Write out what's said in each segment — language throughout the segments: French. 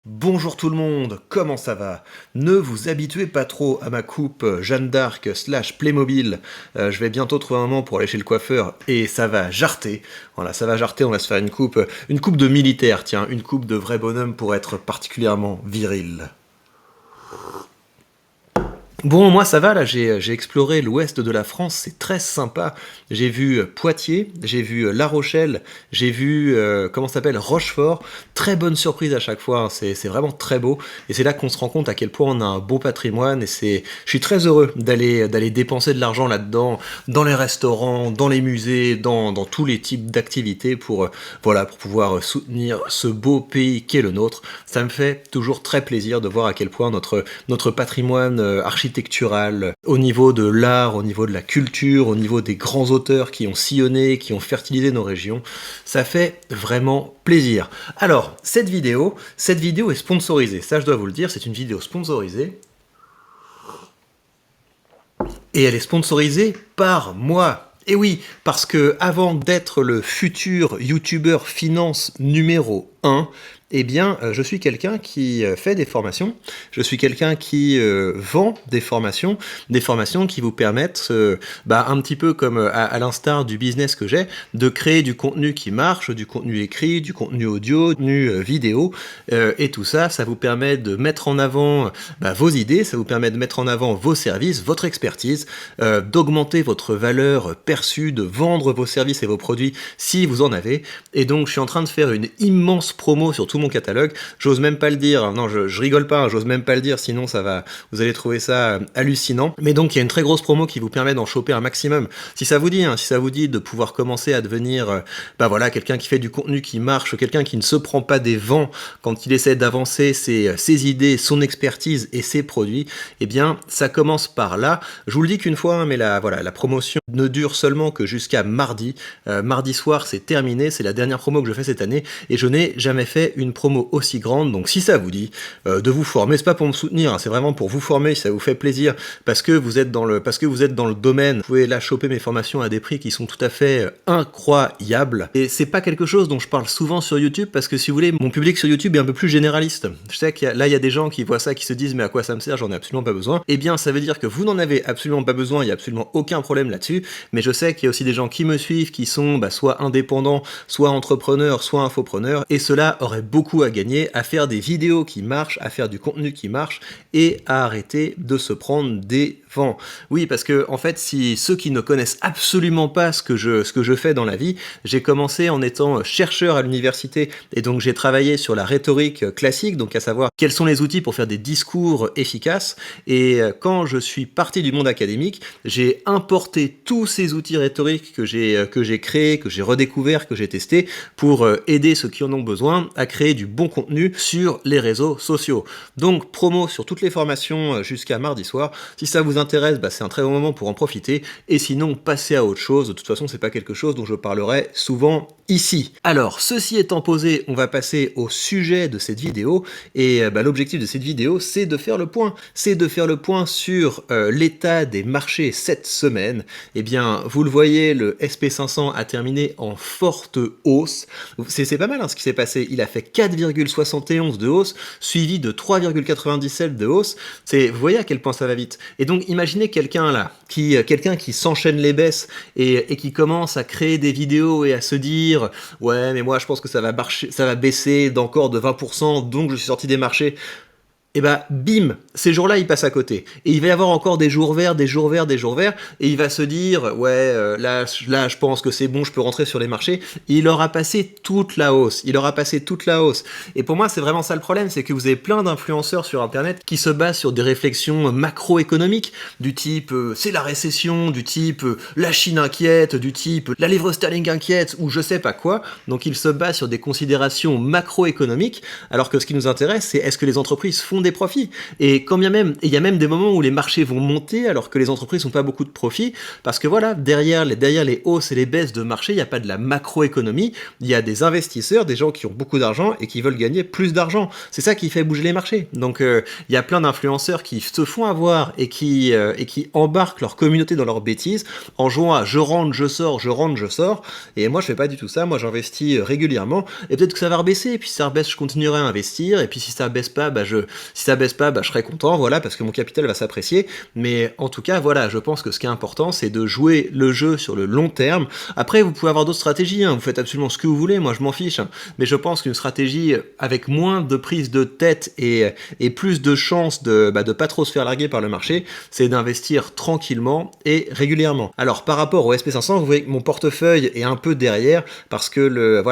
Bonjour tout le monde, comment ça va? Ne vous habituez pas trop à ma coupe Jeanne d'Arc / Playmobil. Je vais bientôt trouver un moment pour aller chez le coiffeur et ça va jarter. Voilà, ça va jarter, on va se faire une coupe de militaire, tiens, une coupe de vrai bonhomme pour être particulièrement viril. Bon, moi ça va, là, j'ai exploré l'ouest de la France, c'est très sympa. J'ai vu Poitiers, j'ai vu La Rochelle, j'ai vu, comment ça s'appelle, Rochefort. Très bonne surprise à chaque fois, hein, c'est vraiment très beau. Et c'est là qu'on se rend compte à quel point on a un beau patrimoine. Je suis très heureux d'aller dépenser de l'argent là-dedans, dans les restaurants, dans les musées, dans tous les types d'activités voilà, pour pouvoir soutenir ce beau pays qu'est le nôtre. Ça me fait toujours très plaisir de voir à quel point notre patrimoine architectural, au niveau de l'art, au niveau de la culture, au niveau des grands auteurs qui ont sillonné, qui ont fertilisé nos régions, ça fait vraiment plaisir. Alors, cette vidéo est sponsorisée, ça je dois vous le dire, c'est une vidéo sponsorisée. Et elle est sponsorisée par moi. Et oui, parce que avant d'être le futur youtubeur finance numéro 1, eh bien, je suis quelqu'un qui fait des formations, je suis quelqu'un qui vend des formations qui vous permettent, un petit peu comme à l'instar du business que j'ai, de créer du contenu qui marche, du contenu écrit, du contenu audio, du contenu vidéo, et tout ça, ça vous permet de mettre en avant vos idées, ça vous permet de mettre en avant vos services, votre expertise, d'augmenter votre valeur perçue, de vendre vos services et vos produits si vous en avez, et donc je suis en train de faire une immense promo sur tout mon catalogue, j'ose même pas le dire, non je rigole pas, j'ose même pas le dire, sinon vous allez trouver ça hallucinant, mais donc il y a une très grosse promo qui vous permet d'en choper un maximum, si ça vous dit de pouvoir commencer à devenir, quelqu'un qui fait du contenu qui marche, quelqu'un qui ne se prend pas des vents quand il essaie d'avancer ses idées, son expertise et ses produits, eh bien ça commence par là, je vous le dis qu'une fois, mais la promotion ne dure seulement que jusqu'à mardi, mardi soir c'est terminé, c'est la dernière promo que je fais cette année, et je n'ai jamais fait une promo aussi grande, donc si ça vous dit de vous former, c'est pas pour me soutenir, hein, c'est vraiment pour vous former, si ça vous fait plaisir, parce que vous êtes dans le domaine, vous pouvez là choper mes formations à des prix qui sont tout à fait incroyables, et c'est pas quelque chose dont je parle souvent sur YouTube, parce que si vous voulez, mon public sur YouTube est un peu plus généraliste, je sais qu'il y a des gens qui voient ça, qui se disent mais à quoi ça me sert, j'en ai absolument pas besoin, eh bien ça veut dire que vous n'en avez absolument pas besoin, il y a absolument aucun problème là-dessus, mais je sais qu'il y a aussi des gens qui me suivent, qui sont soit indépendants, soit entrepreneurs, soit infopreneurs, et cela aurait beaucoup à gagner à faire des vidéos qui marchent, à faire du contenu qui marche, et à arrêter de se prendre des vents. Oui, parce que en fait, si ceux qui ne connaissent absolument pas ce que je fais dans la vie, j'ai commencé en étant chercheur à l'université, et donc j'ai travaillé sur la rhétorique classique, donc à savoir quels sont les outils pour faire des discours efficaces, et quand je suis parti du monde académique, j'ai importé tous ces outils rhétoriques que j'ai créés, que j'ai redécouverts, que j'ai testés, pour aider ceux qui en ont besoin à créer du bon contenu sur les réseaux sociaux. Donc promo sur toutes les formations jusqu'à mardi soir. Si ça vous intéresse, c'est un très bon moment pour en profiter, et sinon passez à autre chose. De toute façon, c'est pas quelque chose dont je parlerai souvent ici. Alors, ceci étant posé, on va passer au sujet de cette vidéo, et l'objectif de cette vidéo, c'est de faire le point. C'est de faire le point sur l'état des marchés cette semaine. Eh bien, vous le voyez, le SP500 a terminé en forte hausse. C'est pas mal ce qui s'est passé. Il a fait 4,71 de hausse, suivi de 3,97 de hausse. Vous voyez à quel point ça va vite. Et donc, imaginez quelqu'un qui s'enchaîne les baisses et qui commence à créer des vidéos et à se dire « Ouais, mais moi, je pense que ça va baisser d'encore de 20%, donc je suis sorti des marchés. » Et bim, ces jours-là, il passe à côté. Et il va y avoir encore des jours verts, et il va se dire, ouais, là, je pense que c'est bon, je peux rentrer sur les marchés. Et il aura passé toute la hausse. Et pour moi, c'est vraiment ça le problème, c'est que vous avez plein d'influenceurs sur Internet qui se basent sur des réflexions macroéconomiques, du type, c'est la récession, du type, la Chine inquiète, du type, la livre sterling inquiète, ou je sais pas quoi. Donc, ils se basent sur des considérations macroéconomiques, alors que ce qui nous intéresse, c'est est-ce que les entreprises font des profits. Et quand bien même, il y a même des moments où les marchés vont monter alors que les entreprises n'ont pas beaucoup de profits, parce que voilà, derrière les hausses et les baisses de marché, il n'y a pas de la macroéconomie, il y a des investisseurs, des gens qui ont beaucoup d'argent et qui veulent gagner plus d'argent. C'est ça qui fait bouger les marchés. Donc il y a plein d'influenceurs qui se font avoir et qui embarquent leur communauté dans leurs bêtises en jouant à je rentre, je sors, je rentre, je sors. Et moi je fais pas du tout ça, moi j'investis régulièrement et peut-être que ça va rebaisser, et puis si ça rebaisse, je continuerai à investir, et puis si ça baisse pas, si ça baisse pas, je serai content, voilà, parce que mon capital va s'apprécier. Mais en tout cas, voilà, je pense que ce qui est important, c'est de jouer le jeu sur le long terme. Après, vous pouvez avoir d'autres stratégies, hein, vous faites absolument ce que vous voulez, moi je m'en fiche, hein. Mais je pense qu'une stratégie avec moins de prise de tête et plus de chances de pas trop se faire larguer par le marché, c'est d'investir tranquillement et régulièrement. Alors par rapport au SP500, vous voyez que mon portefeuille est un peu derrière, parce que le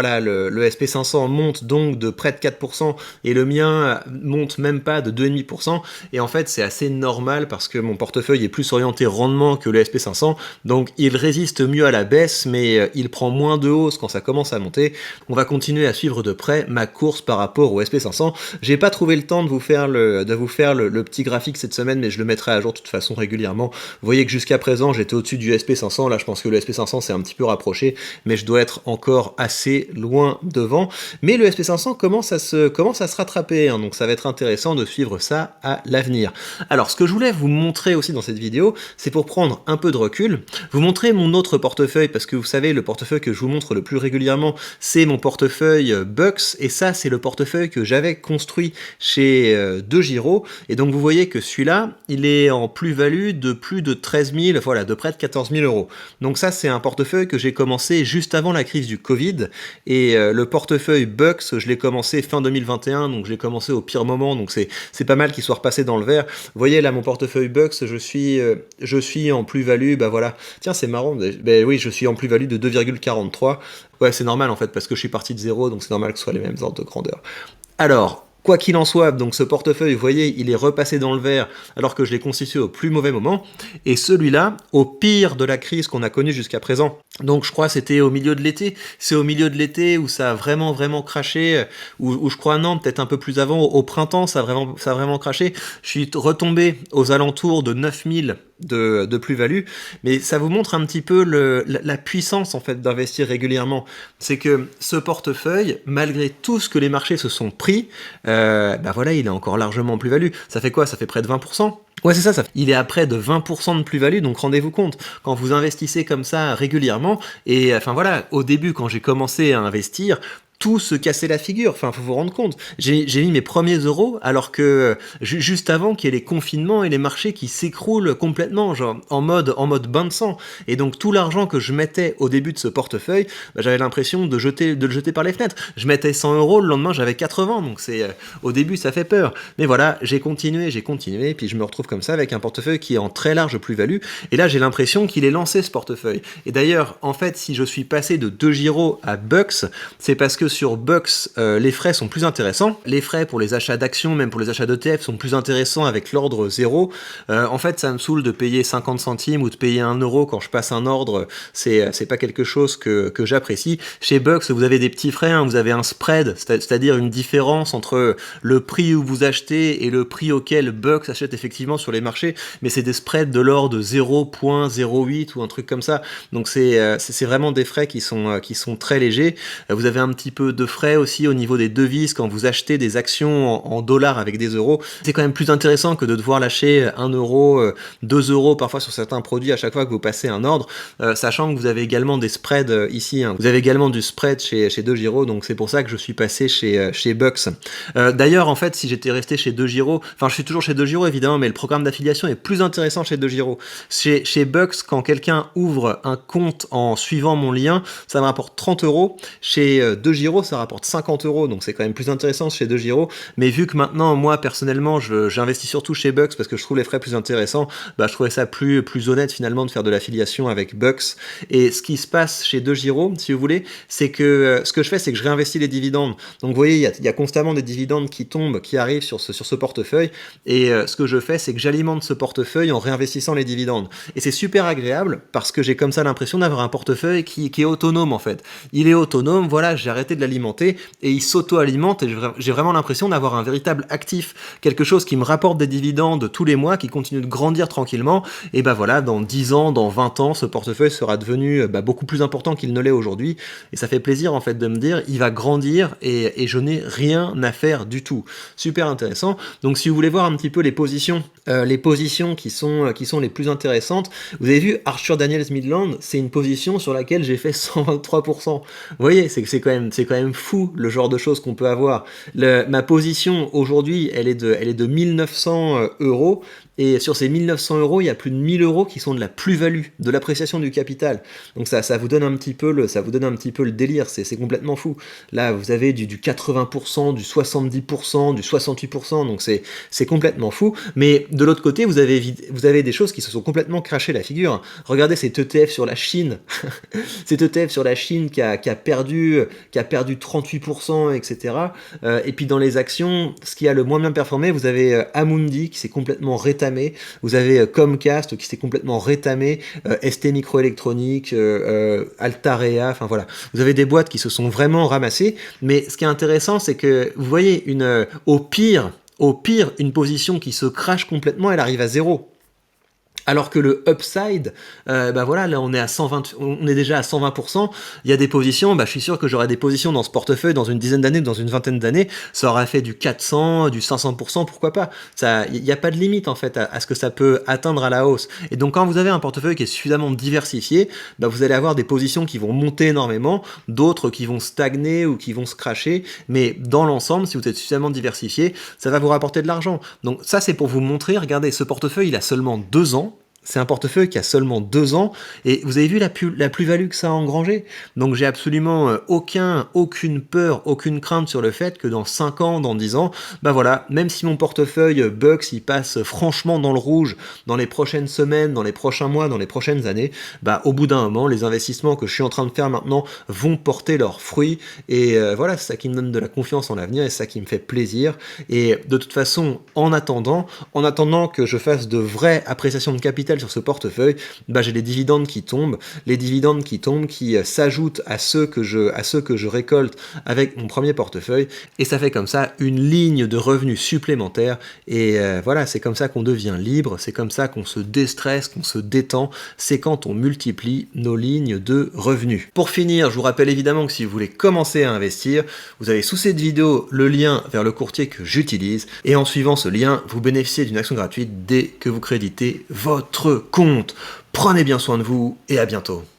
SP500 monte donc de près de 4%, et le mien monte même pas de 2,5%, et en fait c'est assez normal parce que mon portefeuille est plus orienté rendement que le SP500, donc il résiste mieux à la baisse, mais il prend moins de hausse quand ça commence à monter. On va continuer à suivre de près ma course par rapport au SP500. J'ai pas trouvé le temps de vous faire le petit graphique cette semaine, mais je le mettrai à jour de toute façon régulièrement. Vous voyez que jusqu'à présent j'étais au-dessus du SP500, là je pense que le SP500 s'est un petit peu rapproché, mais je dois être encore assez loin devant. Mais le SP500 commence à se rattraper, hein, donc ça va être intéressant de suivre ça à l'avenir. Alors ce que je voulais vous montrer aussi dans cette vidéo, c'est pour prendre un peu de recul, vous montrer mon autre portefeuille, parce que vous savez, le portefeuille que je vous montre le plus régulièrement, c'est mon portefeuille Bucks, et ça c'est le portefeuille que j'avais construit chez DeGiro, et donc vous voyez que celui-là, il est en plus-value de plus de 13 000, voilà, de près de 14 000 euros. Donc ça c'est un portefeuille que j'ai commencé juste avant la crise du Covid, et le portefeuille Bucks, je l'ai commencé fin 2021, donc j'ai commencé au pire moment, donc c'est pas mal qu'il soit repassé dans le vert. Vous voyez là mon portefeuille Bucks, je suis en plus-value, voilà. Tiens, c'est marrant, oui, je suis en plus-value de 2,43. Ouais, c'est normal en fait, parce que je suis parti de zéro, donc c'est normal que ce soit les mêmes ordres de grandeur. Alors, quoi qu'il en soit, donc ce portefeuille, vous voyez, il est repassé dans le vert alors que je l'ai constitué au plus mauvais moment, et celui-là, au pire de la crise qu'on a connue jusqu'à présent. Donc je crois que c'était au milieu de l'été, c'est au milieu de l'été où ça a vraiment craché, où je crois non, peut-être un peu plus avant, au printemps, ça a vraiment craché. Je suis retombé aux alentours de 9000 de plus-value, mais ça vous montre un petit peu la puissance en fait d'investir régulièrement. C'est que ce portefeuille, malgré tout ce que les marchés se sont pris, voilà, il est encore largement en plus-value. Ça fait quoi? Ça fait près de 20%. Ouais, c'est ça, il est à près de 20% de plus-value, donc rendez-vous compte, quand vous investissez comme ça régulièrement, et enfin voilà, au début, quand j'ai commencé à investir, tout se cassait la figure, enfin faut vous rendre compte, j'ai mis mes premiers euros alors que juste avant qu'il y ait les confinements et les marchés qui s'écroulent complètement, genre en mode bain de sang, et donc tout l'argent que je mettais au début de ce portefeuille, j'avais l'impression de le jeter par les fenêtres. Je mettais 100 euros, le lendemain j'avais 80, donc au début ça fait peur, mais voilà, j'ai continué, et puis je me retrouve comme ça avec un portefeuille qui est en très large plus-value, et là j'ai l'impression qu'il est lancé ce portefeuille. Et d'ailleurs, en fait, si je suis passé de DeGiro à Bucks, c'est parce que sur Bucks, les frais sont plus intéressants. Les frais pour les achats d'actions, même pour les achats d'ETF, sont plus intéressants avec l'ordre 0. En fait, ça me saoule de payer 50 centimes ou de payer 1 euro quand je passe un ordre. C'est pas quelque chose que j'apprécie. Chez Bucks, vous avez des petits frais, hein, vous avez un spread, c'est-à-dire une différence entre le prix où vous achetez et le prix auquel Bucks achète effectivement sur les marchés, mais c'est des spreads de l'ordre de 0,08 ou un truc comme ça. Donc c'est vraiment des frais qui sont très légers. Vous avez un petit peu de frais aussi au niveau des devises quand vous achetez des actions en dollars avec des euros. C'est quand même plus intéressant que de devoir lâcher 1 euro, 2 euros parfois sur certains produits à chaque fois que vous passez un ordre, sachant que vous avez également des spreads ici, hein. Vous avez également du spread chez DeGiro, donc c'est pour ça que je suis passé chez Bucks. D'ailleurs, en fait, si j'étais resté chez DeGiro, enfin je suis toujours chez DeGiro évidemment, mais le programme d'affiliation est plus intéressant chez DeGiro. Chez Bucks, quand quelqu'un ouvre un compte en suivant mon lien, ça me rapporte 30 euros. Chez DeGiro, ça rapporte 50 euros, donc c'est quand même plus intéressant chez DeGiro. Mais vu que maintenant, moi, personnellement, j'investis surtout chez Bucks parce que je trouve les frais plus intéressants, je trouvais ça plus honnête finalement de faire de l'affiliation avec Bucks. Et ce qui se passe chez DeGiro, si vous voulez, c'est que ce que je fais, c'est que je réinvestis les dividendes. Donc vous voyez, il y a constamment des dividendes qui tombent, qui arrivent sur ce portefeuille. Et ce que je fais, c'est que j'alimente ce portefeuille en réinvestissant les dividendes. Et c'est super agréable parce que j'ai comme ça l'impression d'avoir un portefeuille qui est autonome en fait. Il est autonome, voilà, j'ai arrêté arrêter de l'alimenter et il s'auto-alimente et j'ai vraiment l'impression d'avoir un véritable actif, quelque chose qui me rapporte des dividendes tous les mois, qui continue de grandir tranquillement. Et ben voilà, dans 10 ans, dans 20 ans, ce portefeuille sera devenu beaucoup plus important qu'il ne l'est aujourd'hui. Et ça fait plaisir en fait de me dire, il va grandir et je n'ai rien à faire du tout. Super intéressant. Donc si vous voulez voir un petit peu les positions qui sont les plus intéressantes, vous avez vu Arthur Daniels Midland, c'est une position sur laquelle j'ai fait 123%. Vous voyez, c'est quand même fou le genre de choses qu'on peut avoir. Ma position aujourd'hui, elle est de 1900 euros. Et sur ces 1900 euros, il y a plus de 1000 euros qui sont de la plus-value, de l'appréciation du capital. Donc ça vous donne un petit peu le délire, c'est complètement fou. Là, vous avez du 80%, du 70%, du 68%, donc c'est complètement fou. Mais de l'autre côté, vous avez des choses qui se sont complètement crachées la figure. Regardez cet ETF sur la Chine, cet ETF sur la Chine qui a perdu 38%, etc. Et puis dans les actions, ce qui a le moins bien performé, vous avez Amundi qui s'est complètement rétamé. Vous avez Comcast qui s'est complètement rétamé, ST Microélectronique, Altarea, enfin voilà. Vous avez des boîtes qui se sont vraiment ramassées, mais ce qui est intéressant, c'est que vous voyez, au pire, une position qui se crache complètement, elle arrive à zéro. Alors que le upside, voilà, là on est déjà à 120%. Il y a des positions, je suis sûr que j'aurais des positions dans ce portefeuille dans une dizaine d'années, dans une vingtaine d'années, ça aurait fait du 400, du 500%, pourquoi pas. Il n'y a pas de limite en fait à ce que ça peut atteindre à la hausse. Et donc quand vous avez un portefeuille qui est suffisamment diversifié, vous allez avoir des positions qui vont monter énormément, d'autres qui vont stagner ou qui vont se cracher, mais dans l'ensemble, si vous êtes suffisamment diversifié, ça va vous rapporter de l'argent. Donc ça c'est pour vous montrer, regardez, ce portefeuille il a seulement 2 ans. C'est un portefeuille qui a seulement 2 ans, et vous avez vu la plus-value que ça a engrangé. Donc j'ai absolument aucune peur, aucune crainte sur le fait que dans 5 ans, dans 10 ans, voilà, même si mon portefeuille Bucks, il passe franchement dans le rouge dans les prochaines semaines, dans les prochains mois, dans les prochaines années, au bout d'un moment, les investissements que je suis en train de faire maintenant vont porter leurs fruits, et voilà, c'est ça qui me donne de la confiance en l'avenir, et c'est ça qui me fait plaisir. Et de toute façon, en attendant que je fasse de vraies appréciations de capital sur ce portefeuille, j'ai les dividendes qui tombent, qui s'ajoutent à ceux que je récolte avec mon premier portefeuille, et ça fait comme ça une ligne de revenus supplémentaires, et voilà, c'est comme ça qu'on devient libre, c'est comme ça qu'on se déstresse, qu'on se détend, c'est quand on multiplie nos lignes de revenus. Pour finir, je vous rappelle évidemment que si vous voulez commencer à investir, vous avez sous cette vidéo le lien vers le courtier que j'utilise, et en suivant ce lien, vous bénéficiez d'une action gratuite dès que vous créditez votre compte. Prenez bien soin de vous et à bientôt.